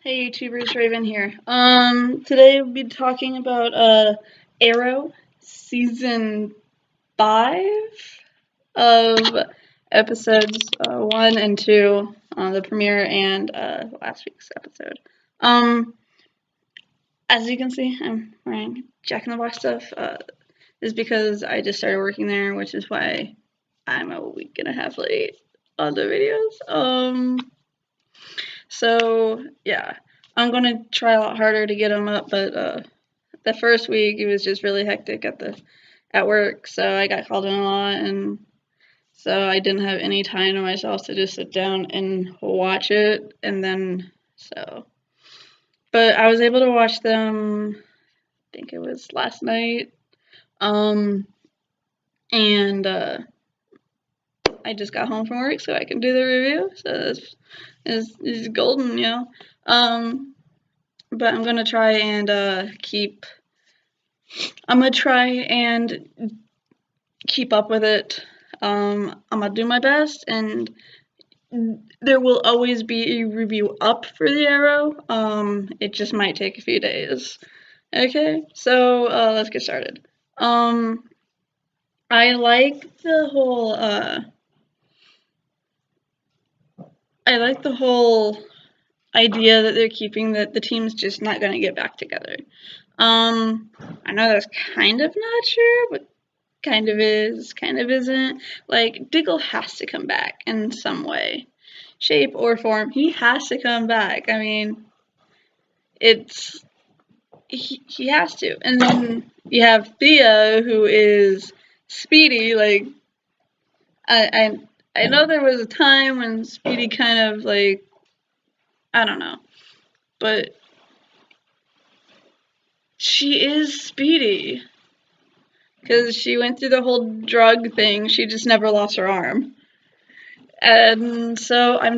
Hey YouTubers, Raven here. Today we'll be talking about Arrow season 5 of episodes 1 and 2, the premiere and last week's episode. As you can see, I'm wearing Jack in the Box stuff. This is because I just started working there, which is why I'm a week and a half late on the videos. So yeah, I'm gonna try a lot harder to get them up, but the first week it was just really hectic at work, so I got called in a lot, and so I didn't have any time to myself to just sit down and watch it, and then so. But I was able to watch them. I think it was last night, and I just got home from work, so I can do the review. So this is golden, you know. But I'm gonna try and keep up with it. I'm gonna do my best, and there will always be a review up for the Arrow. It just might take a few days. Okay, so let's get started. I like the whole idea that they're keeping that the team's just not gonna get back together. I know that's kind of not true, but kind of is, kind of isn't. Like, Diggle has to come back in some way, shape, or form. He has to come back. I mean, he has to. And then you have Thea, who is Speedy. Like, I know there was a time when Speedy kind of, like, I don't know, but she is Speedy. Because she went through the whole drug thing, she just never lost her arm. And so I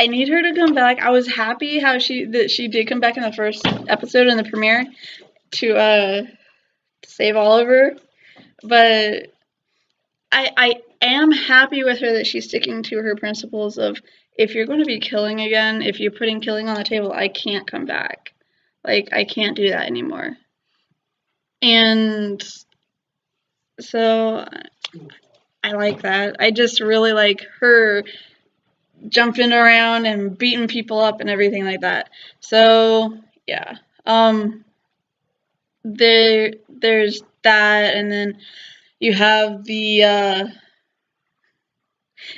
need her to come back. I was happy that she did come back in the first episode in the premiere to save Oliver, but I am happy with her that she's sticking to her principles of, if you're going to be killing again, if you're putting killing on the table, I can't come back. Like, I can't do that anymore. And so I like that. I just really like her jumping around and beating people up and everything like that. So yeah, there's that, and then you have the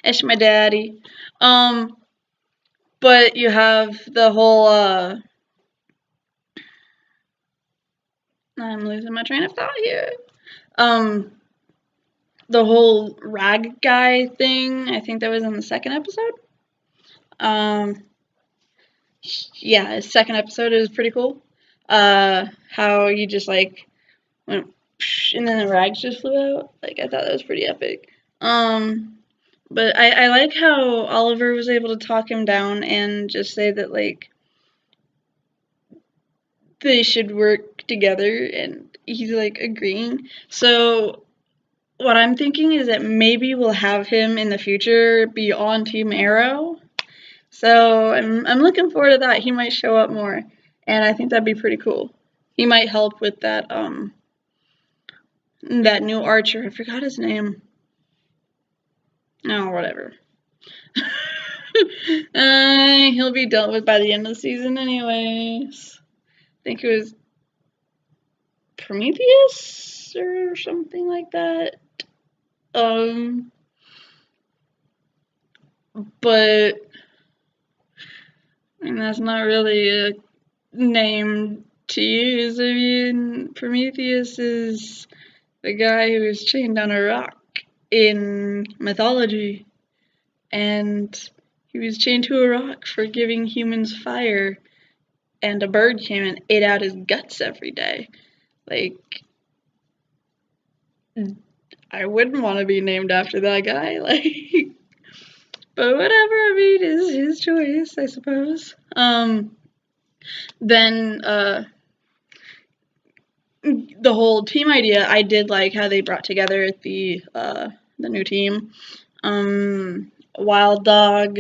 it's my daddy, but you have the whole I'm losing my train of thought here. The whole rag guy thing. I think that was in the second episode. Yeah, his second episode is pretty cool. How you just like went and then the rags just flew out. Like, I thought that was pretty epic. But I like how Oliver was able to talk him down and just say that, like, they should work together, and he's like agreeing. So what I'm thinking is that maybe we'll have him in the future be on Team Arrow. So I'm looking forward to that. He might show up more, and I think that'd be pretty cool. He might help with that new archer. I forgot his name. Oh, whatever. He'll be dealt with by the end of the season anyways. I think it was Prometheus or something like that. But I mean, that's not really a name to use. I mean, Prometheus is the guy who was chained on a rock in mythology, and he was chained to a rock for giving humans fire, and a bird came and ate out his guts every day. Like, I wouldn't want to be named after that guy. Like, but whatever. I mean, it's his choice, I suppose. Then the whole team idea, I did like how they brought together the new team. Wild Dog,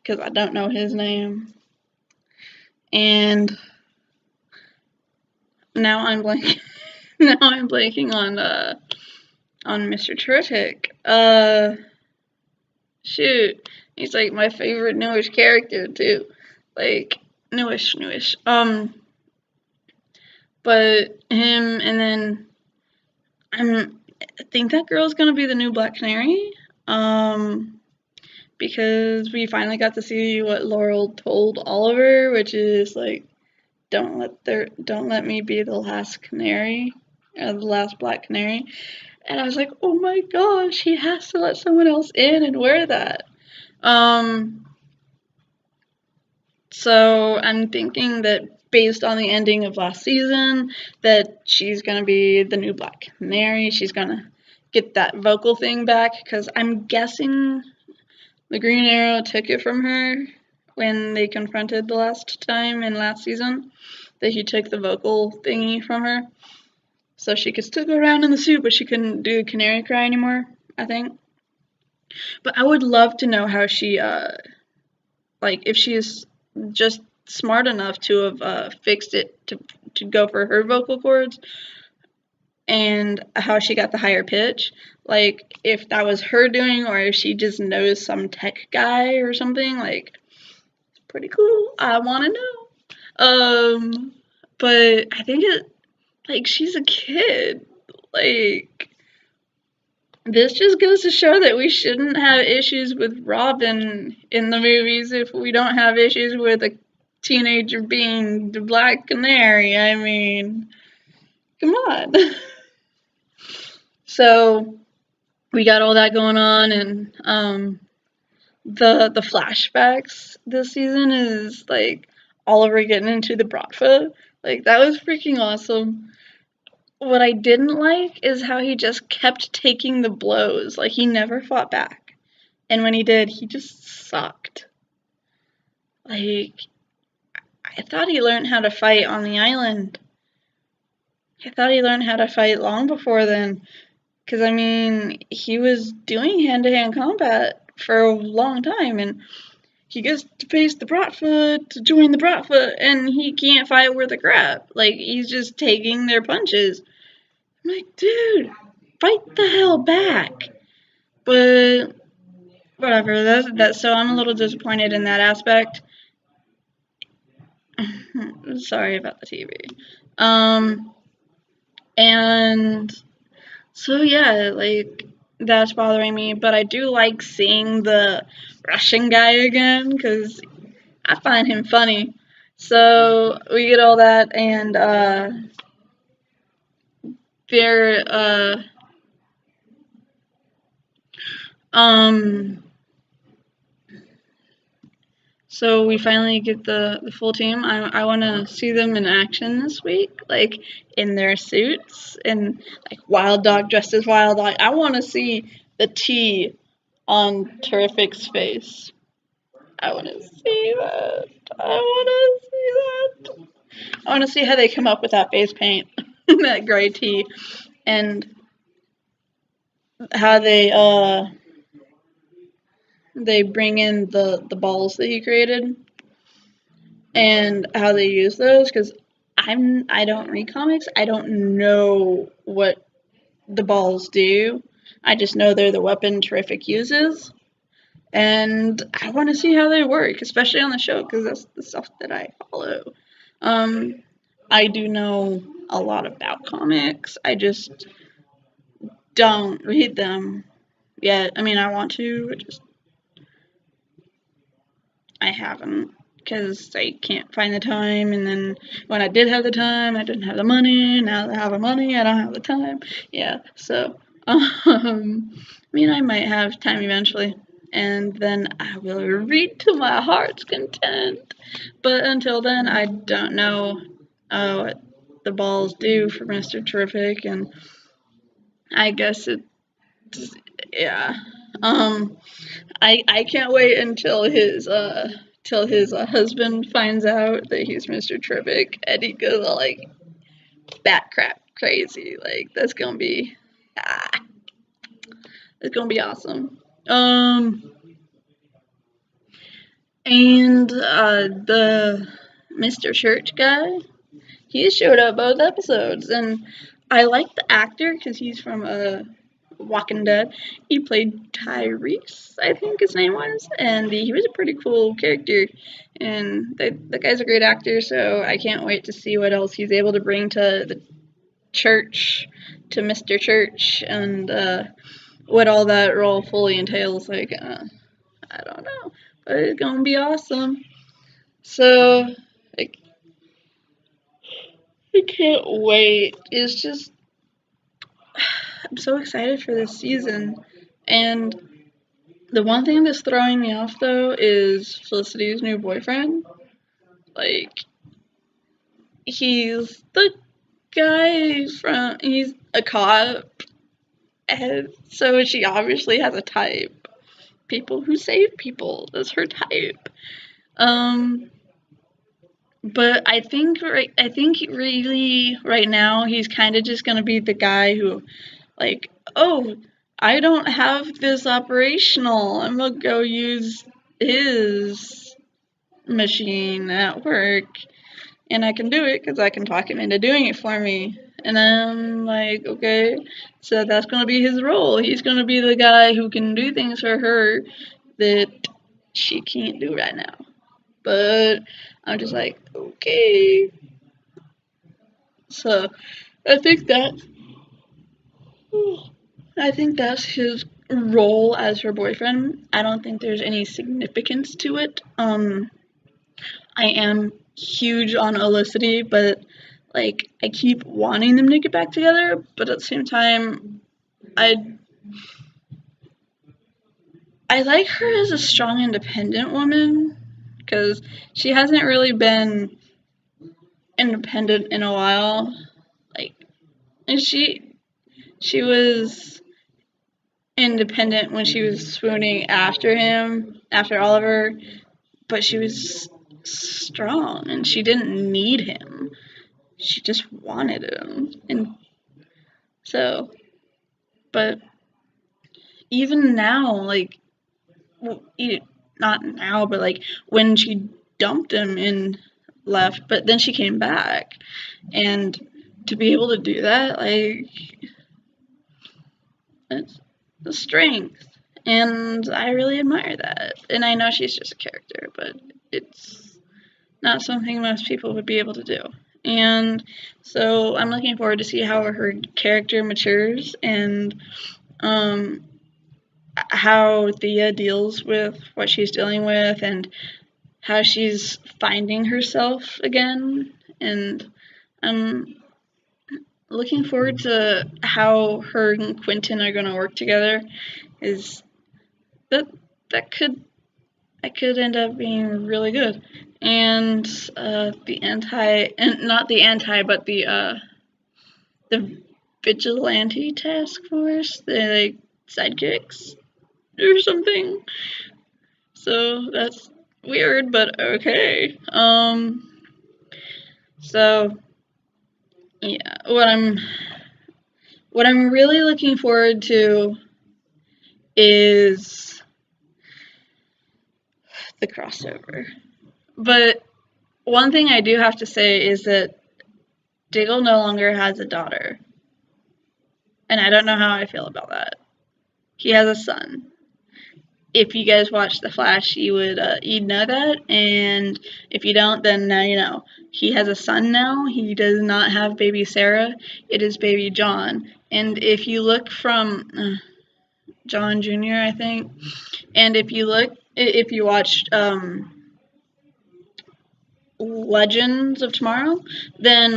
because I don't know his name. And now I'm blanking. Now I'm blanking on Mr. Terrific. Shoot, he's like my favorite newish character too. Like newish. But him, and then I think that girl's gonna be the new Black Canary. Because we finally got to see what Laurel told Oliver, which is like, don't let me be the last canary, or the last Black Canary. And I was like, oh my gosh, he has to let someone else in and wear that. So I'm thinking that based on the ending of last season, that she's gonna be the new Black Canary. She's gonna get that vocal thing back, because I'm guessing the Green Arrow took it from her when they confronted the last time in last season, that he took the vocal thingy from her. So she could still go around in the suit, but she couldn't do Canary Cry anymore, I think. But I would love to know how she, like, if she's just smart enough to have fixed it to go for her vocal cords, and how she got the higher pitch. Like, if that was her doing, or if she just knows some tech guy or something. Like, it's pretty cool. I want to know. But I think she's a kid. Like, this just goes to show that we shouldn't have issues with Robin in the movies if we don't have issues with a teenager being the Black Canary. I mean, come on. So we got all that going on, and the flashbacks this season is like Oliver getting into the Bratva. Like, that was freaking awesome. What I didn't like is how he just kept taking the blows. Like, he never fought back. And when he did, he just sucked. Like, I thought he learned how to fight on the island. I thought he learned how to fight long before then. Because, I mean, he was doing hand-to-hand combat for a long time, and he gets to face the Bratva to join the Bratva, and he can't fight worth a crap. Like, he's just taking their punches. I'm like, dude, fight the hell back. But whatever. That's so I'm a little disappointed in that aspect. Sorry about the TV. And so yeah, like, that's bothering me. But I do like seeing the Russian guy again, because I find him funny. So we get all that, and they're so we finally get the full team. I want to see them in action this week, like in their suits, and like Wild Dog dressed as Wild Dog. I want to see the T on Terrific's face. I want to see that. I want to see how they come up with that face paint, that gray T, and how they bring in the balls that he created, and how they use those, because I don't read comics. I don't know what the balls do. I just know they're the weapon Terrific uses, and I want to see how they work, especially on the show, because that's the stuff that I follow. I do know a lot about comics. I just don't read them yet. I mean, I want to, I haven't, because I can't find the time, and then when I did have the time, I didn't have the money. Now that I have the money, I don't have the time. Yeah, so, I mean, I might have time eventually, and then I will read to my heart's content. But until then, I don't know what the balls do for Mr. Terrific, and I guess yeah. I can't wait until his husband finds out that he's Mr. Terrific, and he goes all like bat crap crazy. Like, that's gonna be it's gonna be awesome. And the Mr. Church guy, he showed up both episodes, and I like the actor because he's from Walking Dead. He played Tyrese, I think his name was, and he was a pretty cool character. And the guy's a great actor, so I can't wait to see what else he's able to bring to the church, to Mr. Church, and what all that role fully entails. Like, I don't know, but it's gonna be awesome. So, like, I can't wait. It's just, I'm so excited for this season. And the one thing that's throwing me off, though, is Felicity's new boyfriend. Like, he's the guy from, he's a cop, and so she obviously has a type. People who save people, that's her type. Um, but I think really right now he's kind of just gonna be the guy who, like, oh, I don't have this operational. I'm gonna go use his machine at work, and I can do it because I can talk him into doing it for me. And I'm like, okay, so that's gonna be his role. He's gonna be the guy who can do things for her that she can't do right now. But I'm just like, okay. So I think that I think that's his role as her boyfriend. I don't think there's any significance to it. I am huge on Olicity, but like I keep wanting them to get back together, but at the same time, I I like her as a strong, independent woman because she hasn't really been independent in a while. Like, and she was independent when she was swooning after him, after Oliver, but she was strong and she didn't need him. She just wanted him. And so, but even now, like, well, not now, but like when she dumped him and left, but then she came back. And to be able to do that, like, it's the strength. And I really admire that. And I know she's just a character, but it's not something most people would be able to do. And so I'm looking forward to see how her character matures and um, how Thea deals with what she's dealing with and how she's finding herself again. And I'm looking forward to how her and Quentin are going to work together. Is that that could end up being really good. And not the anti, but the vigilante task force, the like sidekicks or something. So that's weird, but okay. So yeah, what I'm really looking forward to is the crossover. But one thing I do have to say is that Diggle no longer has a daughter. And I don't know how I feel about that. He has a son. If you guys watch The Flash, you'd know that, and if you don't, then now you know. He has a son now. He does not have baby Sarah. It is baby John. And if you look from John Jr., I think, and if you watched Legends of Tomorrow, then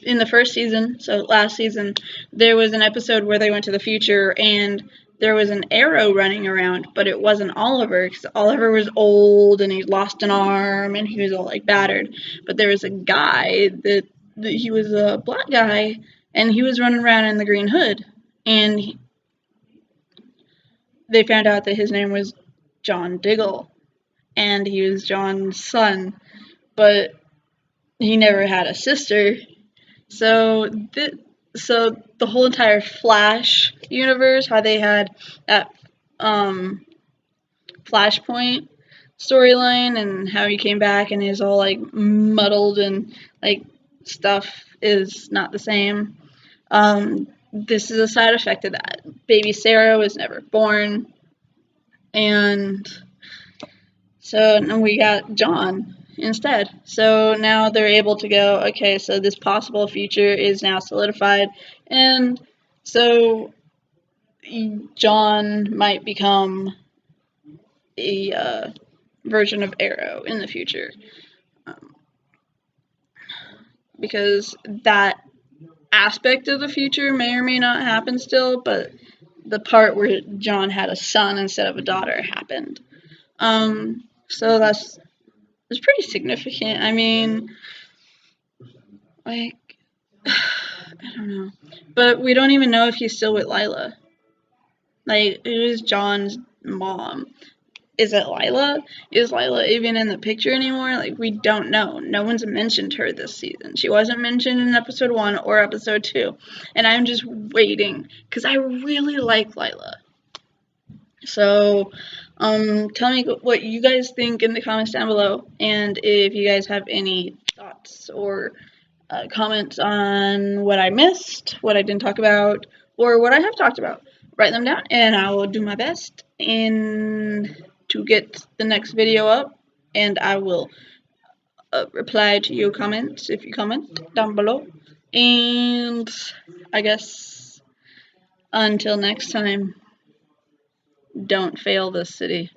in the first season, so last season, there was an episode where they went to the future and there was an Arrow running around, but it wasn't Oliver because Oliver was old and he lost an arm and he was all like battered. But there was a guy that he was a black guy and he was running around in the green hood, and they found out that his name was John Diggle and he was John's son, but he never had a sister. So the whole entire Flash universe, how they had that Flashpoint. storyline and how he came back and he's all like muddled and like stuff is not the same. This is a side effect of that. Baby Sarah was never born, and so now we got John instead. So now they're able to go, okay, so this possible future is now solidified, and so John might become a version of Arrow in the future. Because that aspect of the future may or may not happen still, but the part where John had a son instead of a daughter happened. So that's pretty significant. I mean, like, I don't know. But we don't even know if he's still with Lila. Like, who's John's mom? Is it Lila? Is Lila even in the picture anymore? Like, we don't know. No one's mentioned her this season. She wasn't mentioned in episode 1 or episode 2. And I'm just waiting, because I really like Lila. So, tell me what you guys think in the comments down below. And if you guys have any thoughts or comments on what I missed, what I didn't talk about, or what I have talked about, write them down and I will do my best to get the next video up, and I will reply to your comments if you comment down below. And I guess until next time, don't fail this city.